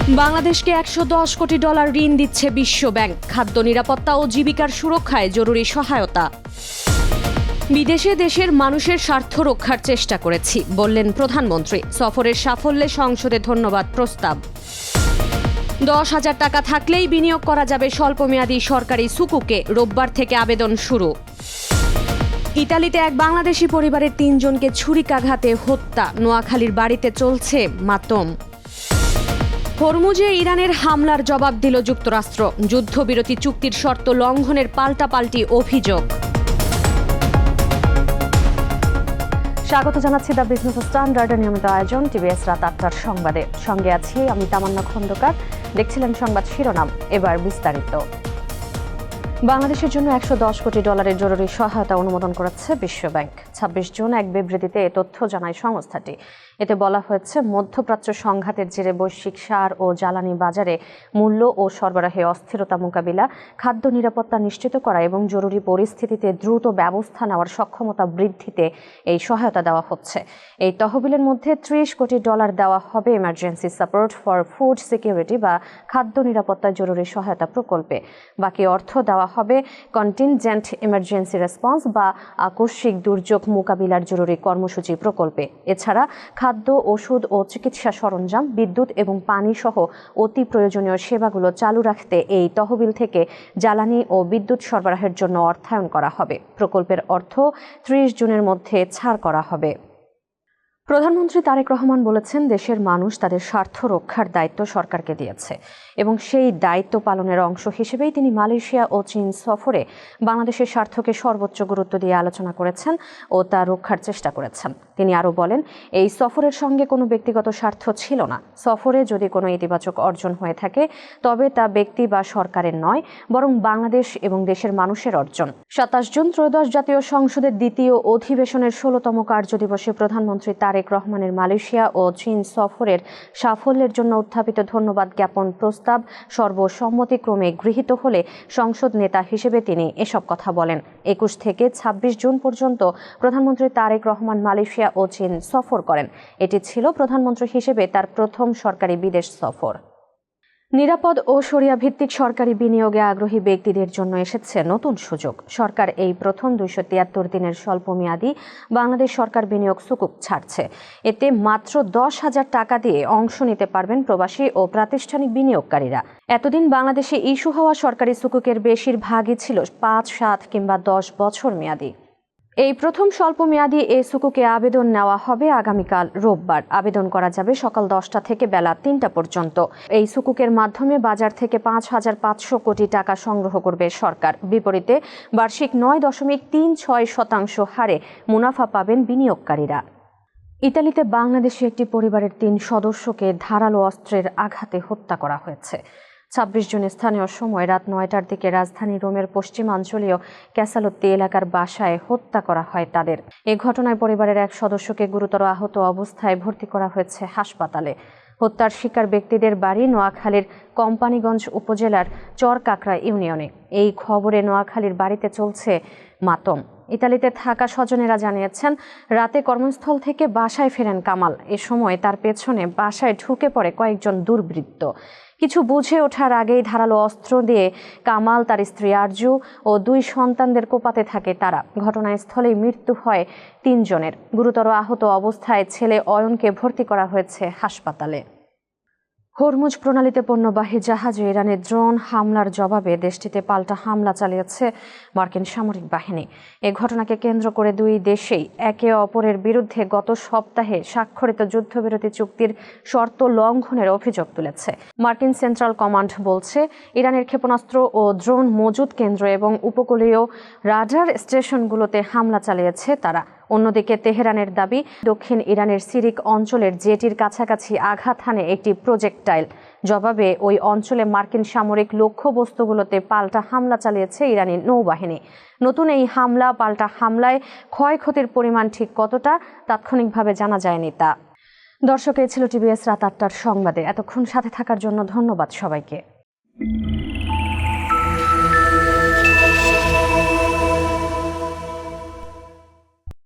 বাংলাদেশকে $110 কোটি ঋণ দিচ্ছে বিশ্ব ব্যাংক। খাদ্য নিরাপত্তা ও জীবিকার সুরক্ষায় জরুরি সহায়তা। বিদেশে দেশের মানুষের স্বার্থ রক্ষার চেষ্টা করেছি বললেন প্রধানমন্ত্রী। সফরের সাফল্যে সংসদে ধন্যবাদ প্রস্তাব। 10,000 টাকা থাকলেই বিনিয়োগ করা যাবে স্বল্পমেয়াদী সরকারি সুকুকে। রোববার থেকে আবেদন শুরু। ইতালিতে এক বাংলাদেশি পরিবারের 3 জনকে ছুরিকাঘাতে হত্যা। নোয়াখালীর বাড়িতে চলছে মাতম। হরমুজে ইরানের হামলার জবাব দিল যুক্তরাষ্ট্র। যুদ্ধবিরতি চুক্তির শর্ত লঙ্ঘনের পাল্টাপাল্টি অভিযোগ। স্বাগত জানাচ্ছি দ্য বিজনেস স্ট্যান্ডার্ডের নিয়মিত আয়োজন টিভিএস রাত 8টার সংবাদে। সঙ্গে আছি আমি তামান্না খন্দকার। দেখছিলেন সংবাদ শিরোনাম, এবার বিস্তারিত। বাংলাদেশের জন্য $110 কোটি জরুরি সহায়তা অনুমোদন করেছে বিশ্বব্যাংক। 26 জুন এক বিবৃতিতে এ তথ্য জানায় সংস্থাটি। এতে বলা হয়েছে, মধ্যপ্রাচ্য সংঘাতের জেরে বৈশ্বিক সার ও জ্বালানি বাজারে মূল্য ও সরবরাহে অস্থিরতা মোকাবিলা, খাদ্য নিরাপত্তা নিশ্চিত করা এবং জরুরি পরিস্থিতিতে দ্রুত ব্যবস্থা নেওয়ার সক্ষমতা বৃদ্ধিতে এই সহায়তা দেওয়া হচ্ছে। এই তহবিলের মধ্যে $30 কোটি দেওয়া হবে emergency support for food security বা খাদ্য নিরাপত্তায় জরুরি সহায়তা প্রকল্পে। বাকি অর্থ দেওয়া হবে কন্টিনজেন্ট ইমার্জেন্সি রেসপন্স বা আকস্মিক দুর্যোগ মোকাবিলার জরুরি কর্মসূচি প্রকল্পে। এছাড়া খাদ্য, ওষুধ ও চিকিৎসা সরঞ্জাম, বিদ্যুৎ এবং পানি সহ অতি প্রয়োজনীয় সেবাগুলো চালু রাখতে এই তহবিল থেকে জ্বালানি ও বিদ্যুৎ সরবরাহের জন্য অর্থায়ন করা হবে। প্রকল্পের অর্থ 30 জুনের মধ্যে ছাড় করা হবে। প্রধানমন্ত্রী তারেক রহমান বলেছেন, দেশের মানুষ তাদের স্বার্থ রক্ষার দায়িত্ব সরকারকে দিয়েছে এবং সেই দায়িত্ব পালনের অংশ হিসেবেই তিনি মালয়েশিয়া ও চীন সফরে বাংলাদেশের স্বার্থকে সর্বোচ্চ গুরুত্ব দিয়ে আলোচনা করেছেন ও তা রক্ষার চেষ্টা করেছেন। তিনি আরও বলেন, এই সফরের সঙ্গে কোনো ব্যক্তিগত স্বার্থ ছিল না। সফরে যদি কোনো ইতিবাচক অর্জন হয়ে থাকে তবে তা ব্যক্তি বা সরকারের নয়, বরং বাংলাদেশ এবং দেশের মানুষের অর্জন। 27 জুন ত্রয়োদশ জাতীয় সংসদের দ্বিতীয় অধিবেশনের 16তম কার্যদিবসে প্রধানমন্ত্রী তারেক রহমানের মালয়েশিয়া ও চীন সফরের সাফল্যের জন্য উত্থাপিত ধন্যবাদ জ্ঞাপন প্রস্তাব সর্বসম্মতিক্রমে গৃহীত হলে সংসদ নেতা হিসেবে তিনি এসব কথা বলেন। 21 থেকে 26 জুন পর্যন্ত প্রধানমন্ত্রী তারেক রহমান মালয়েশিয়া ও চীন সফর করেন। এটি ছিল প্রধানমন্ত্রী হিসেবে তার প্রথম সরকারি বিদেশ সফর। নিরাপদ ও শরিয়া ভিত্তিক সরকারি বিনিয়োগে আগ্রহী ব্যক্তিদের জন্য এসেছে নতুন সুযোগ। সরকার এই প্রথম 273 দিনের স্বল্পমেয়াদী বাংলাদেশ সরকার বিনিয়োগ সুকুক ছাড়ছে। এতে মাত্র 10,000 টাকা দিয়ে অংশ নিতে পারবেন প্রবাসী ও প্রাতিষ্ঠানিক বিনিয়োগকারীরা। এতদিন বাংলাদেশে ইস্যু হওয়া সরকারি সুকুকের বেশিরভাগই ছিল 5, 7 কিংবা 10 বছর মেয়াদী। এই প্রথম স্বল্পমেয়াদী এ সুকুকে আবেদন নেওয়া হবে আগামীকাল রোববার। আবেদন করা যাবে সকাল 10টা থেকে বেলা 3টা পর্যন্ত। এই সুকুকের মাধ্যমে বাজার থেকে 5,500 কোটি টাকা সংগ্রহ করবে সরকার। বিপরীতে বার্ষিক 9.36% হারে মুনাফা পাবেন বিনিয়োগকারীরা। ইতালিতে বাংলাদেশি একটি পরিবারের 3 সদস্যকে ধারালো অস্ত্রের আঘাতে হত্যা করা হয়েছে। 26 জুন স্থানীয় সময় রাত 9টার দিকে রাজধানী রোমের পশ্চিমাঞ্চলীয় ক্যাসালোত্তি এলাকার বাসায় হত্যা করা হয় তাদের। এ ঘটনায় পরিবারের এক সদস্যকে গুরুতর আহত অবস্থায় ভর্তি করা হয়েছে হাসপাতালে। হত্যার শিকার ব্যক্তিদের বাড়ি নোয়াখালীর কোম্পানীগঞ্জ উপজেলার চরকাকড়া ইউনিয়নে। এই খবরে নোয়াখালীর বাড়িতে চলছে মাতম। ইতালিতে থাকা স্বজনেরা জানিয়েছেন, রাতে কর্মস্থল থেকে বাসায় ফেরেন কামাল। এ সময় তার পেছনে বাসায় ঢুকে পড়ে কয়েকজন দুর্বৃত্ত। কিছু বুঝে ওঠার আগেই ধারালো অস্ত্র দিয়ে কামাল, তার স্ত্রী আরজু ও 2 সন্তানদের কোপাতে থাকে তারা। ঘটনাস্থলেই মৃত্যু হয় 3 জনের। গুরুতর আহত অবস্থায় ছেলে অয়নকে ভর্তি করা হয়েছে হাসপাতালে। হরমুজ প্রণালীতে পণ্যবাহী জাহাজে ইরানের ড্রোন হামলার জবাবে দেশটিতে পাল্টা হামলা চালিয়েছে মার্কিন সামরিক বাহিনী। এ ঘটনাকে কেন্দ্র করে 2 দেশেই একে অপরের বিরুদ্ধে গত সপ্তাহে স্বাক্ষরিত যুদ্ধবিরতি চুক্তির শর্ত লঙ্ঘনের অভিযোগ তুলেছে। মার্কিন সেন্ট্রাল কমান্ড বলছে, ইরানের ক্ষেপণাস্ত্র ও ড্রোন মজুত কেন্দ্র এবং উপকূলীয় রাডার স্টেশনগুলোতে হামলা চালিয়েছে তারা। অন্যদিকে তেহরানের দাবি, দক্ষিণ ইরানের সিরিক অঞ্চলের জেটির কাছাকাছি আঘাত হানে একটি প্রজেক্টাইল। জবাবে ওই অঞ্চলে মার্কিন সামরিক লক্ষ্যবস্তুগুলোতে পাল্টা হামলা চালিয়েছে ইরানি নৌবাহিনী। নতুন এই হামলা পাল্টা হামলায় ক্ষয়ক্ষতির পরিমাণ ঠিক কতটা তাৎক্ষণিকভাবে জানা যায়নি তা। দর্শক, এই ছিল টিভিএস রাত 8টার সংবাদে। এতক্ষণ সাথে থাকার জন্য ধন্যবাদ সবাইকে।